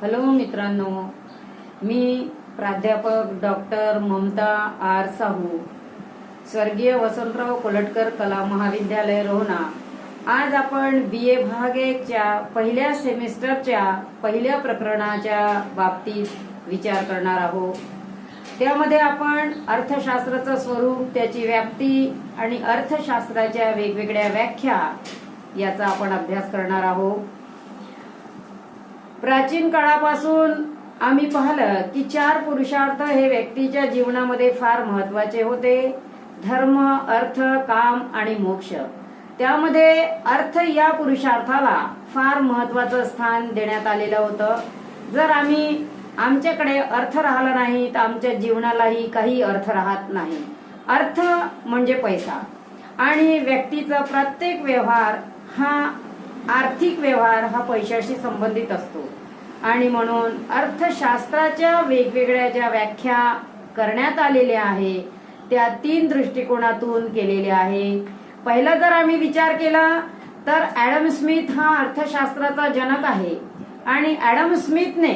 Hello मित्रांनो, मी प्राध्यापक doctor Mamata R Sahu, स्वर्गीय वसंतराव कोलटकर कला महाविद्यालय रोहना। आज आपण BA भाग 1 च्या पहिल्या सेमिस्टरच्या पहिल्या प्रकरणाच्या बाबतीत विचार करणार आहोत। त्यामध्ये आपण अर्थशास्त्राचं स्वरूप, त्याची व्याप्ती आणि अर्थशास्त्राच्या वेगवेगळ्या व्याख्या याचा आपण अभ्यास करणार आहोत। प्राचीन काळापासून आम्ही पाहिलं की 4 पुरुषार्थ हे व्यक्तीच्या जीवनामध्ये फार महत्वाचे होते: धर्म, अर्थ, काम आणि मोक्ष। त्यामध्ये अर्थ या पुरुषार्थाला फार महत्वाचं स्थान देण्यात आलेलं होतं। जर आमच्याकडे अर्थ राहिला नाही तर आमच्या जीवनालाही काही अर्थ राहत नाही। अर्थ म्हणजे पैसा, आणि व्यक्तीचा प्रत्येक व्यवहार हा आर्थिक व्यवहार हा पैशाशी संबंधित असतो। आणि म्हणून अर्थशास्त्राच्या वेगवेगळ्या ज्या व्याख्या करण्यात आलेल्या आहे त्या 3 दृष्टिकोनातून केलेल्या आहे। पहिला जर आम्ही विचार केला तर ॲडम स्मिथ हा अर्थशास्त्राचा जनक आहे, आणि ॲडम स्मिथने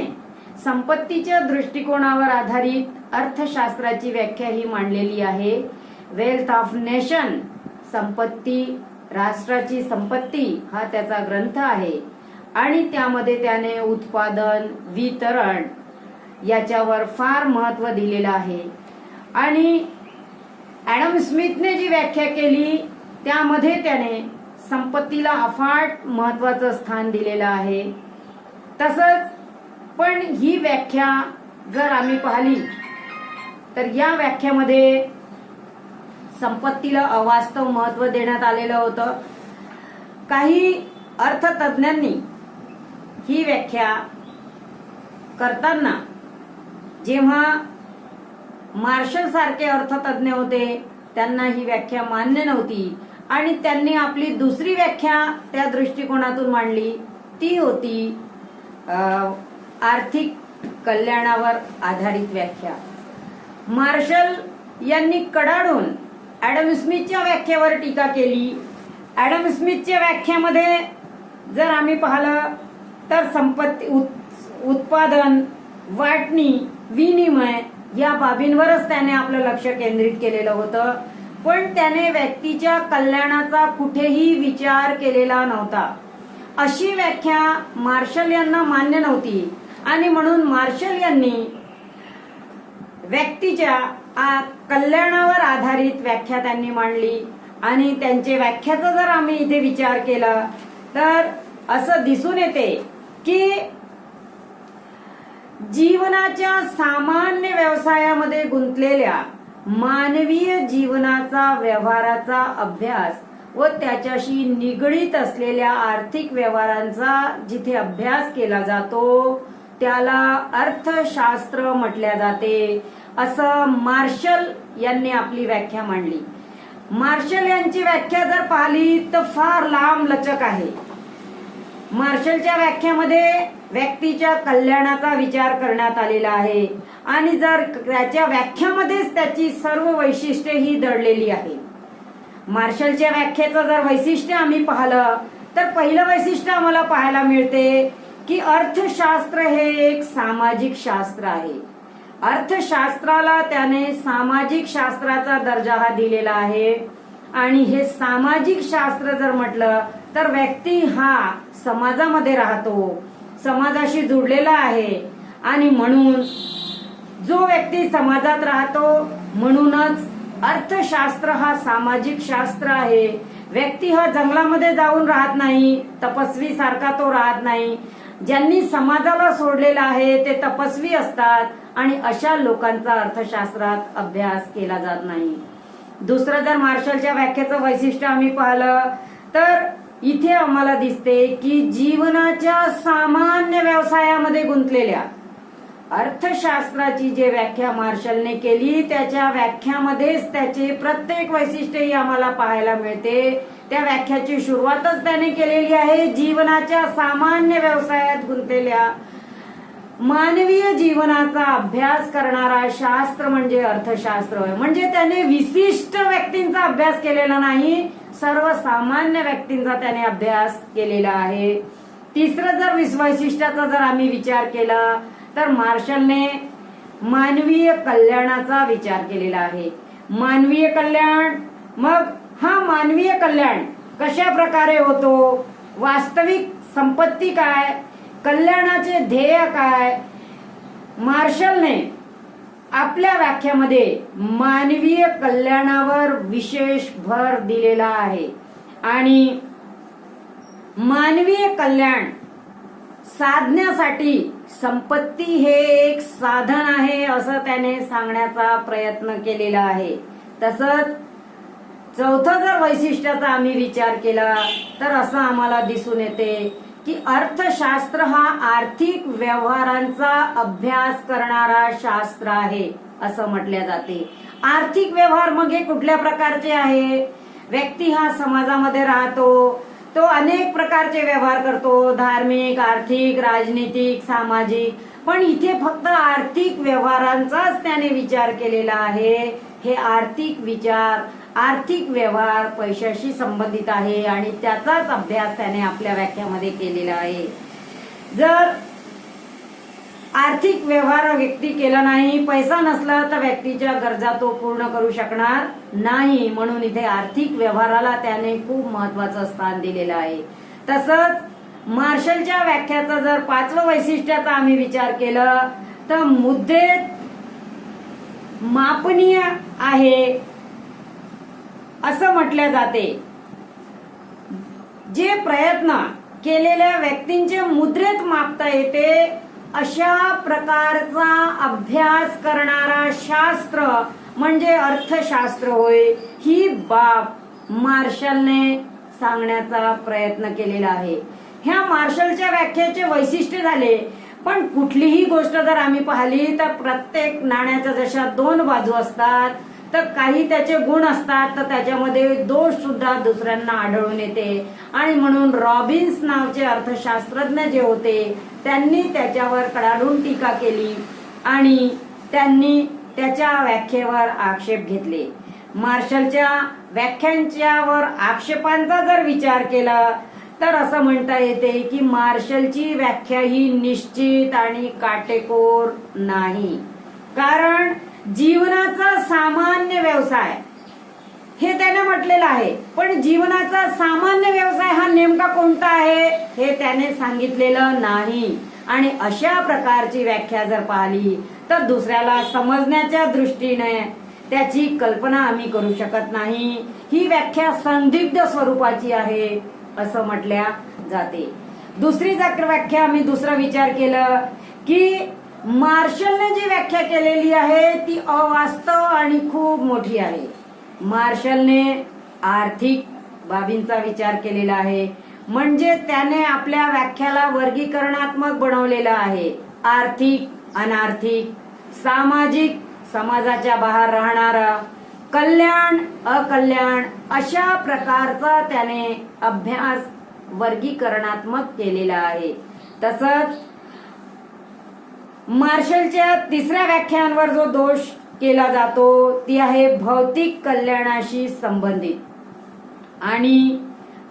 संपत्तीच्या दृष्टिकोनावर आधारित अर्थशास्त्राची व्याख्या ही मांडलेली आहे। वेल्थ ऑफ नेशन, संपत्ती, राष्ट्राची संपत्ती हा त्याचा ग्रंथ आहे, आणि त्यामध्ये त्याने उत्पादन, वितरण याच्यावर फार महत्व दिलेलं आहे। आणि ॲडम स्मिथने जी व्याख्या केली त्यामध्ये त्याने संपत्तीला अफाट महत्वाचं स्थान दिलेलं आहे। तसंच पण ही व्याख्या जर आम्ही पाहिली तर या व्याख्यामध्ये संपत्तीला अवास्तव महत्व देण्यात आलेलं होतं। काही अर्थतज्ञांनी ही व्याख्या करताना, जेव्हा मार्शल सारखे अर्थतज्ञ होते त्यांना ही व्याख्या मान्य नव्हती, आणि त्यांनी आपली दुसरी व्याख्या त्या दृष्टिकोनातून मांडली, ती होती आर्थिक कल्याणावर आधारित व्याख्या। मार्शल यांनी कडाडून ॲडम स्मिथच्या व्याख्येवर टीका केली। ॲडम स्मिथच्या व्याख्यामध्ये जर आम्ही पाहिलं तर संपत्ती, उत्पादन, वाटणी, विनिमय या बाबींवरच त्याने आपलं लक्ष केंद्रित केलेलं होतं, पण त्याने व्यक्तीच्या कल्याणाचा कुठेही विचार केलेला नव्हता। अशी व्याख्या मार्शल यांना मान्य नव्हती, आणि म्हणून मार्शल यांनी व्यक्तीच्या कल्याणावर आधारित व्याख्या त्यांनी मांडली। आणि त्यांच्या व्याख्याचा जर आम्ही इथे विचार केला तर असं दिसून येते की जीवनाच्या सामान्य व्यवसायामध्ये गुंतलेल्या मानवीय जीवनाचा, व्यवहाराचा अभ्यास व त्याच्याशी निगडीत असलेल्या आर्थिक व्यवहारांचा जिथे अभ्यास केला जातो त्याला अर्थशास्त्र म्हटले जाते, असं मार्शल यांनी आपली व्याख्या मांडली। मार्शल यांची व्याख्या जर पाहिली तर फार लांब लचक आहे। मार्शलच्या व्याख्यामध्ये व्यक्तीच्या कल्याणाचा विचार करण्यात आलेला आहे, आणि जर त्याच्या व्याख्यामध्येच त्याची सर्व वैशिष्ट्ये ही दडलेली आहे। मार्शलच्या व्याख्येचं जर वैशिष्ट्य आम्ही पाहिलं तर पहिलं वैशिष्ट्य आम्हाला पाहायला मिळते की अर्थशास्त्र हे एक सामाजिक शास्त्र आहे। अर्थशास्त्राला त्याने सामाजिक शास्त्राचा दर्जा हा दिलेला आहे, आणि हे सामाजिक शास्त्र जर म्हटलं तर व्यक्ती हा समाजामध्ये राहतो, समाजाशी जुडलेला आहे, आणि म्हणून जो व्यक्ती समाजात राहतो म्हणूनच अर्थशास्त्र हा सामाजिक शास्त्र आहे। व्यक्ती हा जंगलामध्ये जाऊन राहत नाही, तपस्वी सारखा तो राहत नाही। ज्यांनी समाजाला सोडलेला आहे ते तपस्वी असतात, आणि अशा लोकांचा अर्थशास्त्रात अभ्यास केला जात नाही। दुसरं जर मार्शलच्या व्याख्येचं वैशिष्ट्य आम्ही पाहिलं तर इथे आम्हाला दिसते की जीवनाच्या सामान्य व्यवसायामध्ये गुंतलेल्या अर्थशास्त्राची जी व्याख्या मार्शलने केली त्याच्या व्याख्यामध्येच त्याचे प्रत्येक वैशिष्ट्यही आम्हाला पाहायला मिळते। त्या व्याख्याची सुरुवातच त्याने केलेली आहे जीवनाच्या सामान्य व्यवसायात गुंतलेल्या मानवीय जीवनाचा अभ्यास करणारा शास्त्र म्हणजे अर्थशास्त्र। म्हणजे त्याने विशिष्ट व्यक्तींचा अभ्यास केलेला नाही, सर्वसामान्य व्यक्तींचा त्याने अभ्यास केलेला आहे। तिसरं जर वैशिष्ट्याचा जर आम्ही विचार केला तर मार्शलने मानवीय कल्याणाचा विचार केलेला आहे. मानवीय कल्याण, मग हा मानवीय कल्याण कशा प्रकारे होतो, वास्तविक संपत्ती काय, कल्याणाचे ध्येय काय, मार्शलने आपल्या व्याख्यामध्ये मानवीय कल्याणावर विशेष भर दिलेला आहे. आणि मानवीय कल्याण साधण्यासाठी संपत्ती हे एक साधन आहे असं त्याने सांगण्याचा प्रयत्न केलेला आहे. तसंच चौथं जर वैशिष्ट्याचा आम्ही विचार केला तर असं आम्हाला दिसून येते की अर्थशास्त्र हा आर्थिक व्यवहारांचा अभ्यास करणारा शास्त्र आहे असं म्हटले जाते. आर्थिक व्यवहार मग हे कुठल्या प्रकारचे आहे? व्यक्ती हा समाजामध्ये राहतो, तो अनेक प्रकारचे व्यवहार करतो, धार्मिक, आर्थिक, राजनीतिक, सामाजिक, पण इथे फक्त आर्थिक व्यवहारांचाच त्याने विचार केलेला आहे. हे आर्थिक विचार, आर्थिक व्यवहार पैशाशी संबंधित आहे आणि त्याचाच अभ्यास त्याने आपल्या व्याख्यामध्ये केलेला आहे. जर आर्थिक व्यवहार व्यक्ती केला नाही, पैसा नसला तर व्यक्तीच्या गरजा तो पूर्ण करू शकणार नाही. म्हणून इथे आर्थिक व्यवहाराला त्याने खूप महत्वाचं स्थान दिलेलं आहे. तसंच मार्शलच्या व्याख्याचा जर पाचवं वैशिष्ट्याचा आम्ही विचार केला तर मुद्रेत मापनीय आहे असं म्हटले जाते. जे प्रयत्न केलेल्या व्यक्तींचे मुद्रेत मापता येते अशा प्रकारचा अभ्यास करणारा शास्त्र म्हणजे अर्थशास्त्र होय. ही बाब मार्शलने सांगण्याचा प्रयत्न केलेला आहे. ह्या मार्शलच्या व्याख्याचे वैशिष्ट्य झाले. पण कुठलीही गोष्ट जर आम्ही पाहिली तर प्रत्येक नाण्याच्या जशा दोन बाजू असतात तर काही त्याचे गुण असतात तर त्याच्यामध्ये दोष सुद्धा दुसऱ्यांना आढळून येते. आणि म्हणून रॉबिन्स नावचे अर्थशास्त्रज्ञ जे होते त्यांनी त्याच्यावर कडाडून टीका केली आणि त्यांनी त्याच्या व्याख्येवर आक्षेप घेतले. मार्शलच्या व्याख्यांच्यावर आक्षेपांचा जर विचार केला तर असं म्हणता येते की मार्शलची व्याख्या ही निश्चित आणि काटेकोर नाही. कारण जीवनाचा सामान्य व्यवसाय हे त्याने म्हटलेलं आहे, पण जीवनाचा सामान्य व्यवसाय हा नेमका कोणता आहे हे त्याने सांगितलेलं नाही. आणि अशा प्रकारची व्याख्या जर पाहिली तर दुसऱ्याला समजण्याच्या दृष्टीने त्याची कल्पना आम्ही करू शकत नाही. ही व्याख्या संदिग्ध स्वरूपाची आहे असं म्हटल्या जाते. दुसरी जर व्याख्या आम्ही दुसरा विचार केलं की मार्शलने जी व्याख्या केलेली आहे ती अवास्तव आणि खूप मोठी आहे. मार्शलने आर्थिक बाबींचा विचार केलेला आहे, म्हणजे त्याने आपल्या व्याख्याला वर्गीकरणात्मक बनवलेलं आहे. आर्थिक, अनार्थिक, सामाजिक, समाजाच्या बाहेर राहणारा, कल्याण, अकल्याण अशा प्रकारचा त्याने अभ्यास वर्गीकरणात्मक केलेला आहे. तसंच मार्शलच्या तिसऱ्या व्याख्यानावर जो दोष केला जातो ती आहे भौतिक कल्याणाशी संबंधित आणि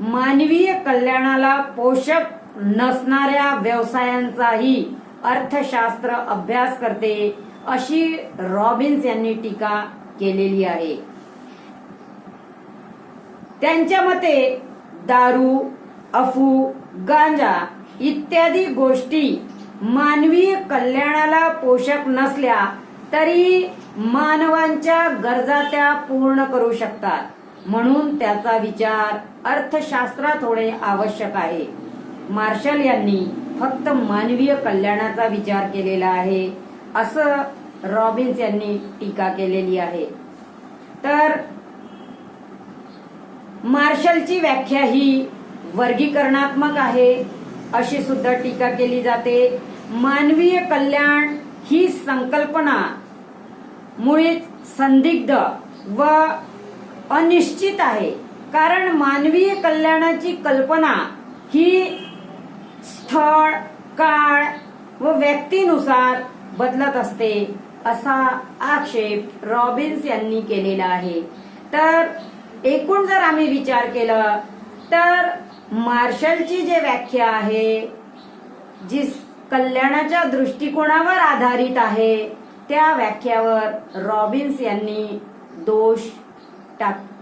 मानवीय कल्याणाला पोषक नसणाऱ्या व्यवसायांचाही अर्थशास्त्र अभ्यास करते अशी रॉबिन्स यांनी टीका केलेली आहे. त्यांच्या मते दारू, अफू, गांजा इत्यादी गोष्टी मानवीय कल्याणाला पोषक नसल्या तरी मानवांच्या गरजा त्या पूर्ण करू शकतात. म्हणून त्याचा विचार अर्थशास्त्रात होणे आवश्यक आहे. मार्शल यांनी फक्त मानवीय कल्याणाचा विचार केलेला आहे असं रॉबिन्स यांनी टीका केलेली आहे. तर मार्शलची व्याख्या ही वर्गीकरणात्मक आहे अशी सुद्धा टीका केली जाते. मानवीय कल्याण ही संकल्पना मुळीच संदिग्ध व अनिश्चित आहे. कारण मानवीय कल्याणाची कल्पना ही स्थळ, काळ व व्यक्तीनुसार बदलत असते असा आक्षेप रॉबिन्स यांनी केलेला आहे. तर एकूण जर आम्ही विचार केला तर मार्शलची जी व्याख्या आहे, जी कल्याणाच्या दृष्टिकोनावर आधारित आहे, त्या व्याख्यावर रॉबिन्स यांनी दोष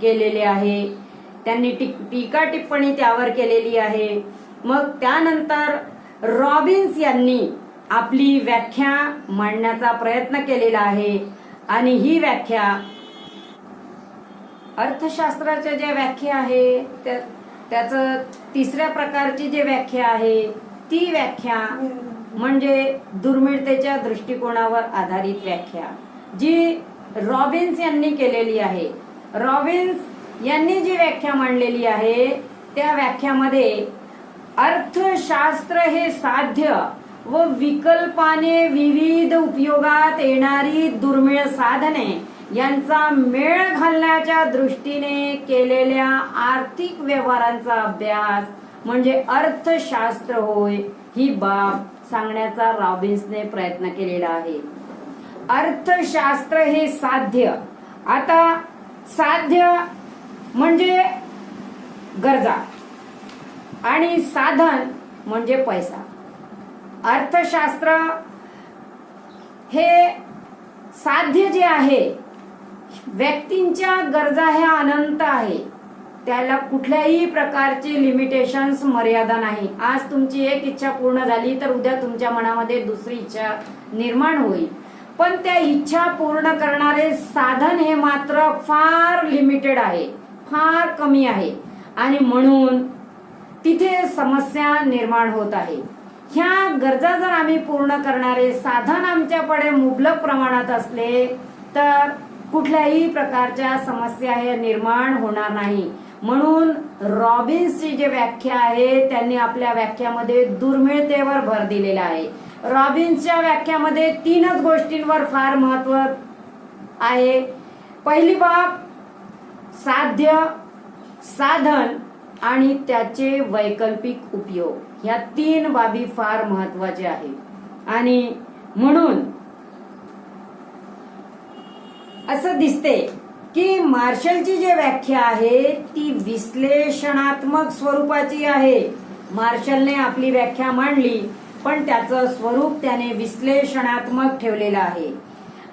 केलेले आहे. त्यांनी टीका टिप्पणी त्यावर केलेली आहे. मग त्यानंतर रॉबिन्स यांनी आपली व्याख्या मांडण्याचा प्रयत्न केलेला आहे आणि ही व्याख्या अर्थशास्त्राच्या ज्या व्याख्या आहे त्याचं तिसऱ्या प्रकारची जी व्याख्या आहे ती व्याख्या म्हणजे दुर्मिळतेच्या दृष्टिकोनावर आधारित व्याख्या जी रॉबिन्स यांनी केलेली आहे. रॉबिन्स यांनी जी व्याख्या मांडलेली आहे त्या व्याख्यामध्ये अर्थशास्त्र हे साध्य व विकल्पाने विविध उपयोगात येणारी दुर्मिळ साधने यांचा मेळ घालण्याच्या दृष्टीने केलेल्या आर्थिक व्यवहारांचा अभ्यास म्हणजे अर्थशास्त्र होय, ही बाब सांगण्याचा रॉबिन्सने प्रयत्न केलेला आहे. अर्थशास्त्र हे साध्य, आता साध्य म्हणजे गरजा आणि साधन म्हणजे पैसा. अर्थशास्त्र हे साध्य जे आहे, व्यक्तींच्या गरजा ह्या अनंत आहे, त्याला कुठल्याही प्रकारची लिमिटेशन्स, मर्यादा नाही. आज तुमची एक इच्छा पूर्ण झाली तर उद्या तुमच्या मनामध्ये दुसरी इच्छा निर्माण होईल, पण त्या इच्छा पूर्ण करणारे साधन हे मात्र फार लिमिटेड आहे, फार कमी आहे आणि म्हणून तिथे समस्या निर्माण होत आहे. ह्या गरजा जर आम्ही पूर्ण करणारे साधन आमच्याकडे मुबलक प्रमाणात असले तर कुठल्याही प्रकारच्या समस्या हे निर्माण होणार नाही. म्हणून रॉबिन्सची जी व्याख्या आहे त्यांनी आपल्या व्याख्यामध्ये दुर्मिळतेवर भर दिलेला आहे. रॉबिन्सच्या व्याख्यामध्ये तीनच गोष्टींवर फार महत्व आहे. पहिली बाब साध्य, साधन आणि त्याचे वैकल्पिक उपयोग, ह्या तीन बाबी फार महत्वाच्या आहेत. आणि म्हणून असं दिसते की मार्शलची जी व्याख्या आहे ती विश्लेषणात्मक स्वरूपाची आहे. मार्शलने आपली व्याख्या मांडली पण त्याचं स्वरूप त्याने विश्लेषणात्मक ठेवलेलं आहे.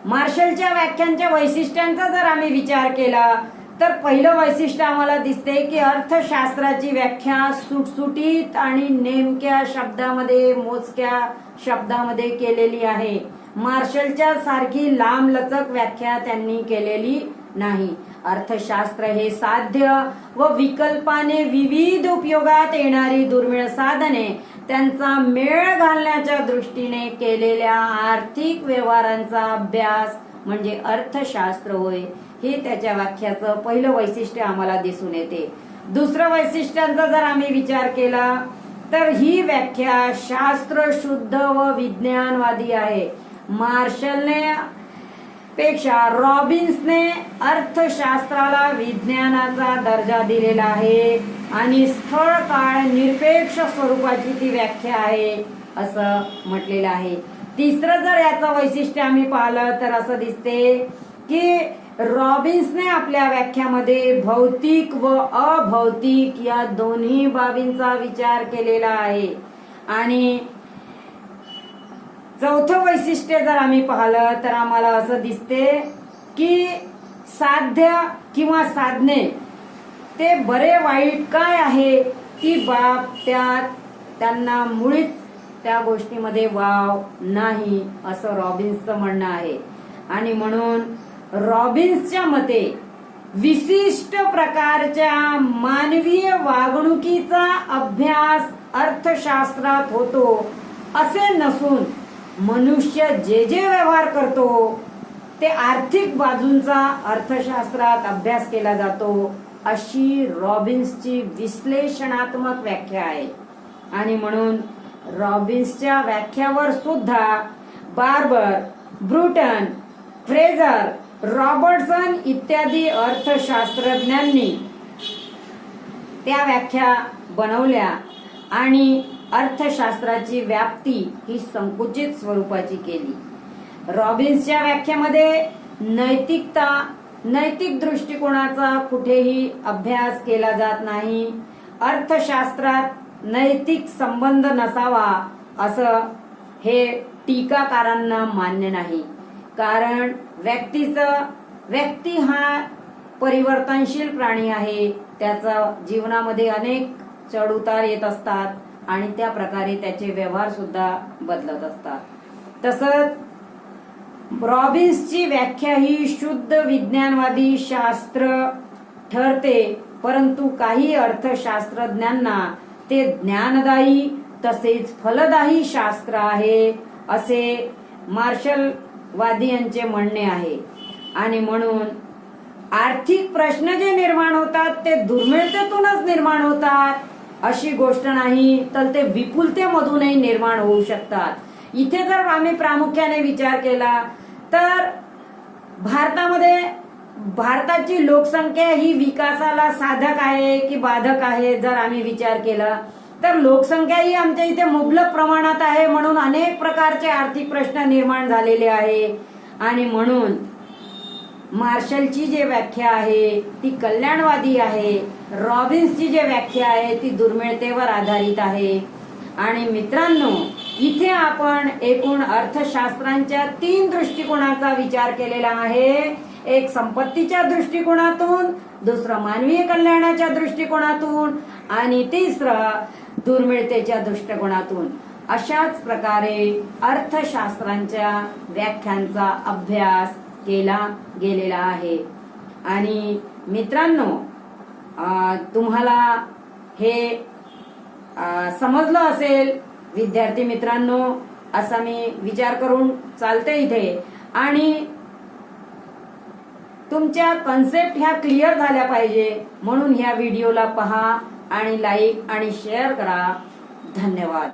मार्शलच्या व्याख्यांच्या वैशिष्ट्यांचा जर आम्ही विचार केला तर पहिलं वैशिष्ट्य आम्हाला दिसते की अर्थशास्त्राची व्याख्या सुटसुटीत आणि नेमक्या शब्दामध्ये, मोजक्या शब्दामध्ये केलेली आहे. मार्शलच्या सारखी लांबलचक व्याख्या त्यांनी केलेली नाही. अर्थशास्त्र हे साध्य व विकल्पाने विविध उपयोगात येणारी दुर्मिळ साधने त्यांचा मेळ घालण्याच्या दृष्टीने केलेल्या आर्थिक व्यवहारांचा अभ्यास म्हणजे अर्थशास्त्र होय, हे त्याच्या व्याख्याचं पहिलं वैशिष्ट्य आम्हाला दिसून येते. दुसरं वैशिष्ट्यांचा जर आम्ही विचार केला तर ही व्याख्या शास्त्रशुद्ध व विज्ञानवादी आहे. मार्शलने पेक्षा रॉबिन्सने अर्थशास्त्राला विज्ञानाचा दर्जा दिलेला आहे आणि स्थळ काळ निरपेक्ष स्वरूपाची ती व्याख्या आहे असं म्हटलेलं आहे. तिसरं जर याचं वैशिष्ट्य आम्ही पाहिलं तर असं दिसते की रॉबिन्सने आपल्या व्याख्यामध्ये भौतिक व अभौतिक या दोन्ही बाबींचा विचार केलेला आहे. आणि चौथं वैशिष्ट्य जर आम्ही पाहिलं तर आम्हाला असं दिसते की साध्य किंवा साधने ते बरे वाईट काय आहे ती बाब त्यांना मुळीच त्या गोष्टीमध्ये वाव नाही असं रॉबिन्सचं म्हणणं आहे. आणि म्हणून रॉबिन्सच्या मते विशिष्ट प्रकारच्या मानवीय वागणुकीचा अभ्यास अर्थशास्त्रात होतो असे नसून मनुष्य जे जे व्यवहार करतो ते आर्थिक बाजूंचा अर्थशास्त्रात अभ्यास केला जातो अशी रॉबिन्सची विश्लेषणात्मक व्याख्या आहे. आणि म्हणून रॉबिन्सच्या व्याख्यावर सुद्धा बार्बर, ब्रुटन, फ्रेझर, रॉबर्टसन इत्यादी अर्थशास्त्रज्ञांनी त्या व्याख्या बनवल्या आणि अर्थशास्त्राची व्याप्ती ही संकुचित स्वरूपाची केली. रॉबिन्सच्या व्याख्यामध्ये नैतिक दृष्टिकोनाचा कुठेही अभ्यास केला जात नाही. अर्थशास्त्रात नैतिक संबंध नसावा असं हे टीकाकारांना मान्य नाही. कारण व्यक्ती हा परिवर्तनशील प्राणी आहे. त्याचा जीवनामध्ये अनेक चढउतार येत असतात आणि त्या प्रकारे त्याचे व्यवहार सुद्धा बदलत असतात. तसंच रॉबिन्सची व्याख्या ही शुद्ध विज्ञानवादी शास्त्र ठरते, परंतु काही अर्थशास्त्रज्ञांना ते ज्ञानदायी तसेच फलदायी शास्त्र आहे असे मार्शलवादी यांचे म्हणणे आहे. आणि म्हणून आर्थिक प्रश्न जे निर्माण होतात ते दुर्मिळतेतूनच निर्माण होतात अशी गोष्ट नाही, तर ते विपुलतेमधूनही निर्माण होऊ शकतात. इथे जर आम्ही प्रामुख्याने विचार केला तर भारताची लोकसंख्या ही विकासाला साधक आहे की बाधक आहे जर आम्ही विचार केला तर लोकसंख्या ही आमच्या इथे मुबलक प्रमाणात आहे, म्हणून अनेक प्रकारचे आर्थिक प्रश्न निर्माण झालेले आहे. आणि म्हणून मार्शलची जी व्याख्या आहे ती कल्याणवादी आहे, रॉबिन्सची जी व्याख्या आहे ती दुर्मिळतेवर आधारित आहे. आणि मित्रांनो, इथे आपण एकूण अर्थशास्त्रांच्या 3 दृष्टिकोनाचा विचार केलेला आहे. एक संपत्तीच्या दृष्टिकोनातून, दुसरं मानवीय कल्याणाच्या दृष्टिकोनातून आणि तिसरं दुर्मिळतेच्या दृष्टिकोनातून. अशाच प्रकारे अर्थशास्त्रांच्या व्याख्यांचा अभ्यास केला गेलेला आहे. आणि मित्रांनो, तुम्हाला हे समजलं असेल विद्यार्थी मित्रांनो, असा मी विचार करून चालते इथे. आणि तुमच्या कन्सेप्ट ह्या क्लिअर झाल्या पाहिजे, म्हणून ह्या व्हिडिओला पहा आणि लाईक आणि शेअर करा. धन्यवाद.